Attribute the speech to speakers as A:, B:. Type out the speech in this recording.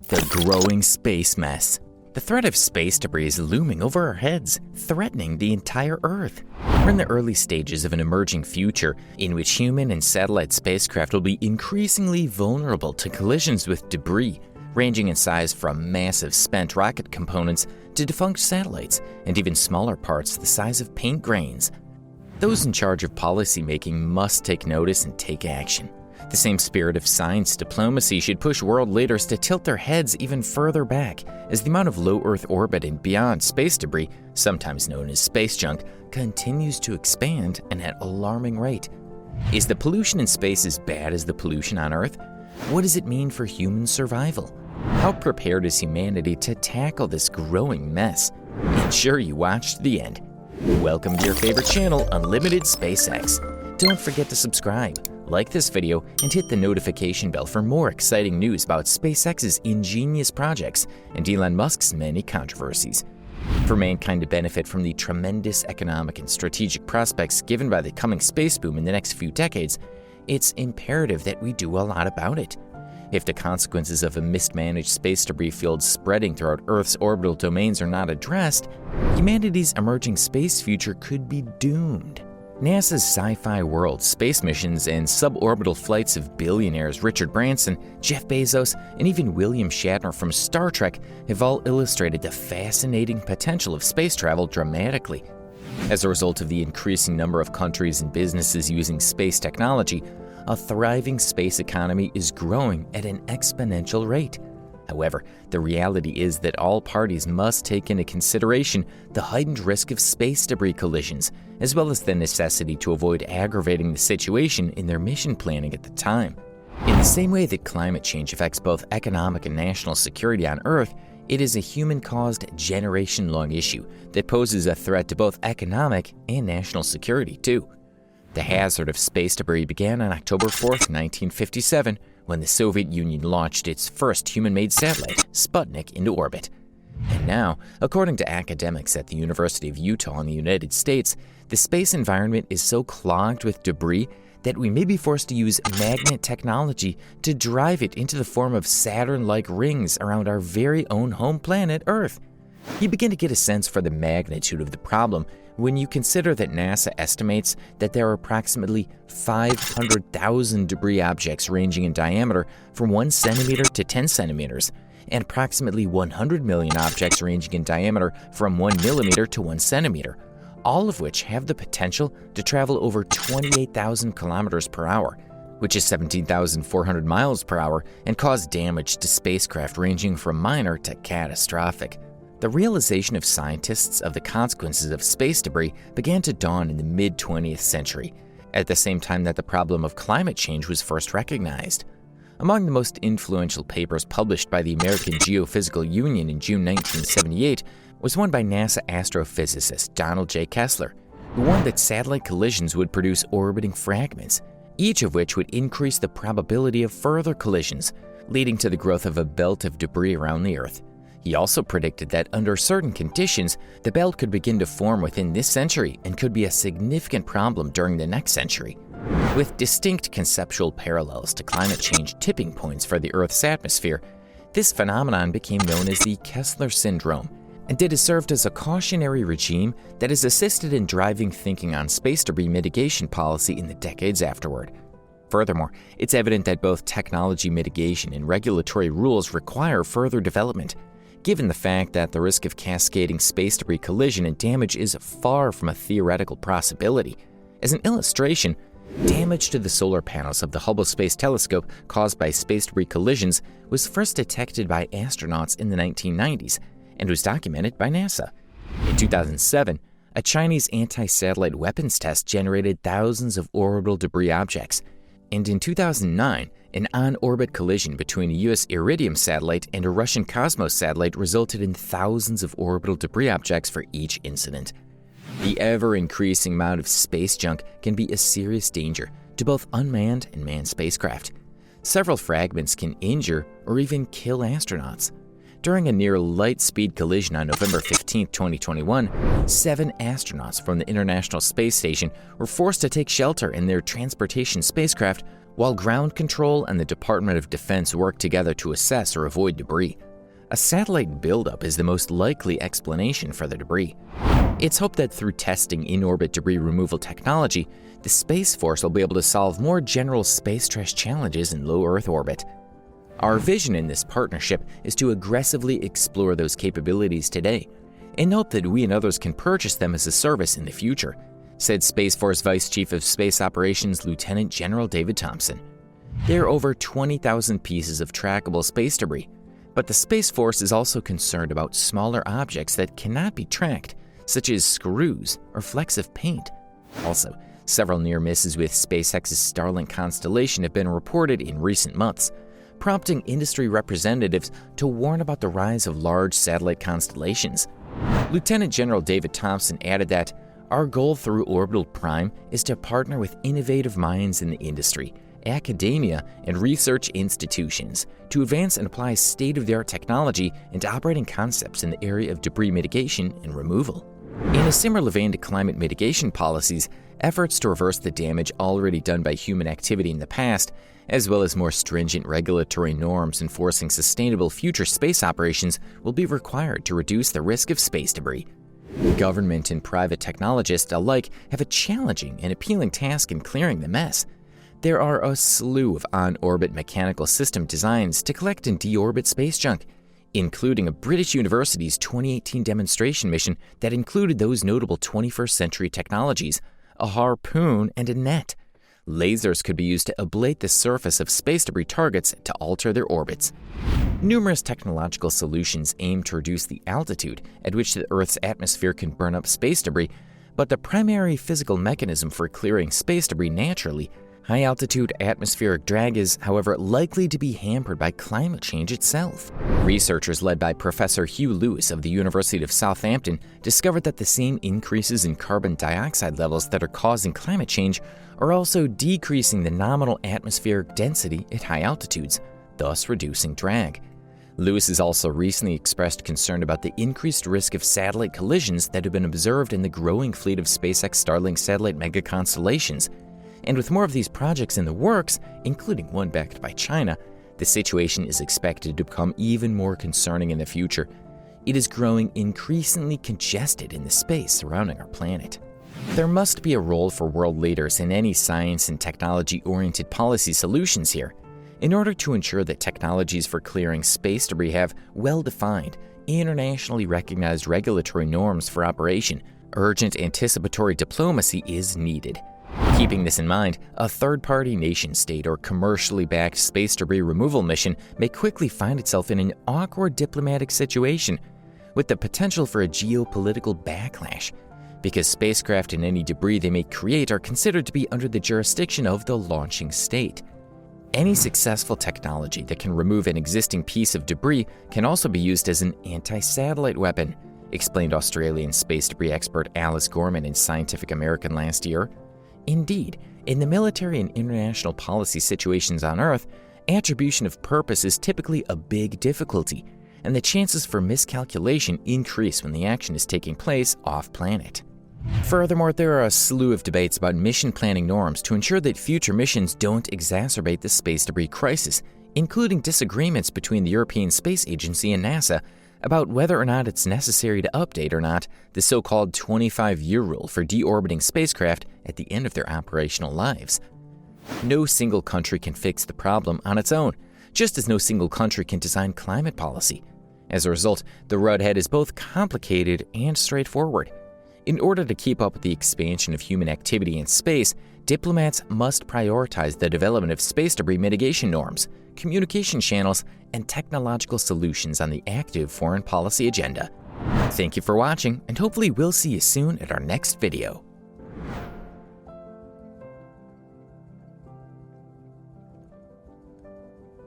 A: The growing space mess. The threat of space debris is looming over our heads, threatening the entire Earth. We're in the early stages of an emerging future in which human and satellite spacecraft will be increasingly vulnerable to collisions with debris, ranging in size from massive spent rocket components to defunct satellites and even smaller parts the size of paint grains. Those in charge of policymaking must take notice and take action. The same spirit of science diplomacy should push world leaders to tilt their heads even further back as the amount of low Earth orbit and beyond space debris, sometimes known as space junk, continues to expand and at an alarming rate. Is the pollution in space as bad as the pollution on Earth? What does it mean for human survival? How prepared is humanity to tackle this growing mess? Ensure you watch to the end. Welcome to your favorite channel, Unlimited SpaceX. Don't forget to subscribe, like this video, and hit the notification bell for more exciting news about SpaceX's ingenious projects and Elon Musk's many controversies. For mankind to benefit from the tremendous economic and strategic prospects given by the coming space boom in the next few decades, it's imperative that we do a lot about it. If the consequences of a mismanaged space debris field spreading throughout Earth's orbital domains are not addressed, humanity's emerging space future could be doomed. NASA's sci-fi world space missions and suborbital flights of billionaires Richard Branson, Jeff Bezos, and even William Shatner from Star Trek have all illustrated the fascinating potential of space travel dramatically. As a result of the increasing number of countries and businesses using space technology, a thriving space economy is growing at an exponential rate. However, the reality is that all parties must take into consideration the heightened risk of space debris collisions, as well as the necessity to avoid aggravating the situation in their mission planning at the time. In the same way that climate change affects both economic and national security on Earth, it is a human-caused, generation-long issue that poses a threat to both economic and national security, too. The hazard of space debris began on October 4, 1957, when the Soviet Union launched its first human-made satellite, Sputnik, into orbit. And now, according to academics at the University of Utah in the United States, the space environment is so clogged with debris that we may be forced to use magnet technology to drive it into the form of Saturn-like rings around our very own home planet, Earth. You begin to get a sense for the magnitude of the problem when you consider that NASA estimates that there are approximately 500,000 debris objects ranging in diameter from 1 centimeter to 10 centimeters, and approximately 100 million objects ranging in diameter from 1 millimeter to 1 centimeter, all of which have the potential to travel over 28,000 kilometers per hour, which is 17,400 miles per hour, and cause damage to spacecraft ranging from minor to catastrophic. The realization of scientists of the consequences of space debris began to dawn in the mid-20th century, at the same time that the problem of climate change was first recognized. Among the most influential papers published by the American Geophysical Union in June 1978 was one by NASA astrophysicist Donald J. Kessler, who warned that satellite collisions would produce orbiting fragments, each of which would increase the probability of further collisions, leading to the growth of a belt of debris around the Earth. He also predicted that under certain conditions, the belt could begin to form within this century and could be a significant problem during the next century. With distinct conceptual parallels to climate change tipping points for the Earth's atmosphere, this phenomenon became known as the Kessler Syndrome, and it has served as a cautionary regime that has assisted in driving thinking on space debris mitigation policy in the decades afterward. Furthermore, it's evident that both technology mitigation and regulatory rules require further development, given the fact that the risk of cascading space debris collision and damage is far from a theoretical possibility. As an illustration, damage to the solar panels of the Hubble Space Telescope caused by space debris collisions was first detected by astronauts in the 1990s and was documented by NASA. In 2007, a Chinese anti-satellite weapons test generated thousands of orbital debris objects, and in 2009, an on-orbit collision between a U.S. Iridium satellite and a Russian Cosmos satellite resulted in thousands of orbital debris objects for each incident. The ever-increasing amount of space junk can be a serious danger to both unmanned and manned spacecraft. Several fragments can injure or even kill astronauts. During a near light-speed collision on November 15, 2021, 7 astronauts from the International Space Station were forced to take shelter in their transportation spacecraft while ground control and the Department of Defense work together to assess or avoid debris. A satellite buildup is the most likely explanation for the debris. It's hoped that through testing in-orbit debris removal technology, the Space Force will be able to solve more general space trash challenges in low Earth orbit. Our vision in this partnership is to aggressively explore those capabilities today, and note that we and others can purchase them as a service in the future, said Space Force Vice Chief of Space Operations Lieutenant General David Thompson. There are over 20,000 pieces of trackable space debris, but the Space Force is also concerned about smaller objects that cannot be tracked, such as screws or flecks of paint. Also, several near misses with SpaceX's Starlink constellation have been reported in recent months, prompting industry representatives to warn about the rise of large satellite constellations. Lieutenant General David Thompson added that, "Our goal through Orbital Prime is to partner with innovative minds in the industry, academia, and research institutions to advance and apply state-of-the-art technology and operating concepts in the area of debris mitigation and removal." In a similar vein to climate mitigation policies, efforts to reverse the damage already done by human activity in the past, as well as more stringent regulatory norms enforcing sustainable future space operations, will be required to reduce the risk of space debris. Government and private technologists alike have a challenging and appealing task in clearing the mess. There are a slew of on-orbit mechanical system designs to collect and deorbit space junk, including a British university's 2018 demonstration mission that included those notable 21st century technologies, a harpoon and a net. Lasers could be used to ablate the surface of space debris targets to alter their orbits. Numerous technological solutions aim to reduce the altitude at which the Earth's atmosphere can burn up space debris, but the primary physical mechanism for clearing space debris naturally, high-altitude atmospheric drag, is, however, likely to be hampered by climate change itself. Researchers led by Professor Hugh Lewis of the University of Southampton discovered that the same increases in carbon dioxide levels that are causing climate change are also decreasing the nominal atmospheric density at high altitudes, thus reducing drag. Lewis has also recently expressed concern about the increased risk of satellite collisions that have been observed in the growing fleet of SpaceX Starlink satellite mega-constellations. And with more of these projects in the works, including one backed by China, the situation is expected to become even more concerning in the future. It is growing increasingly congested in the space surrounding our planet. There must be a role for world leaders in any science and technology-oriented policy solutions here, in order to ensure that technologies for clearing space debris have well-defined, internationally recognized regulatory norms for operation. Urgent anticipatory diplomacy is needed. Keeping this in mind, a third-party nation-state or commercially backed space debris removal mission may quickly find itself in an awkward diplomatic situation, with the potential for a geopolitical backlash, because spacecraft and any debris they may create are considered to be under the jurisdiction of the launching state. Any successful technology that can remove an existing piece of debris can also be used as an anti-satellite weapon, explained Australian space debris expert Alice Gorman in Scientific American last year. Indeed, in the military and international policy situations on Earth, attribution of purpose is typically a big difficulty, and the chances for miscalculation increase when the action is taking place off-planet. Furthermore, there are a slew of debates about mission planning norms to ensure that future missions don't exacerbate the space debris crisis, including disagreements between the European Space Agency and NASA about whether or not it's necessary to update or not the so-called 25-year rule for deorbiting spacecraft at the end of their operational lives. No single country can fix the problem on its own, just as no single country can design climate policy. As a result, the road ahead is both complicated and straightforward. In order to keep up with the expansion of human activity in space, diplomats must prioritize the development of space debris mitigation norms, communication channels, and technological solutions on the active foreign policy agenda. Thank you for watching, and hopefully we'll see you soon at our next video.